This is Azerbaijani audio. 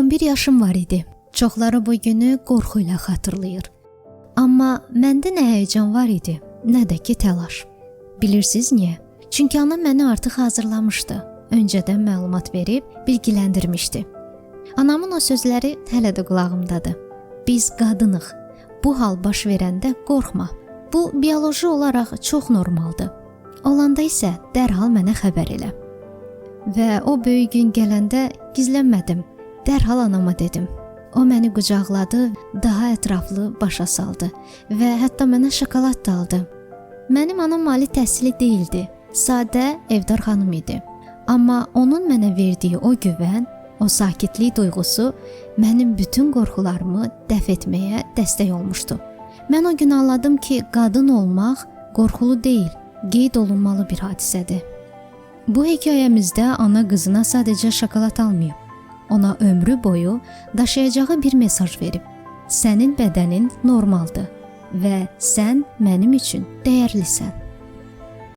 11 yaşım var idi. Çoxları bu günü qorxu ilə xatırlayır. Amma məndə nə həyəcan var idi, nə də ki təlaş. Bilirsiniz niyə? Çünki anam məni artıq hazırlamışdı. Öncədən məlumat verib bilgiləndirmişdi. Anamın o sözləri hələ də qulağımdadır. Biz qadınıq. Bu hal baş verəndə qorxma. Bu bioloji olaraq çox normaldır. Olanda isə dərhal mənə xəbər elə. Və o böyük gün gələndə gizlənmədim. Dərhal anama dedim. O məni qucaqladı, daha ətraflı başa saldı və hətta mənə şokolad da aldı. Mənim anam ali təhsili deyildi, sadə evdar xanım idi. Amma onun mənə verdiyi o güvən, o sakitlik duyğusu mənim bütün qorxularımı dəf etməyə dəstək olmuşdu. Mən o gün anladım ki, qadın olmaq qorxulu deyil, qeyd olunmalı bir hadisədir. Bu hekayəmizdə ana qızına sadəcə şokolad almayıb. Ona ömrü boyu daşıyacağı bir mesaj verib. Sənin bədənin normaldır və sən mənim üçün dəyərlisən.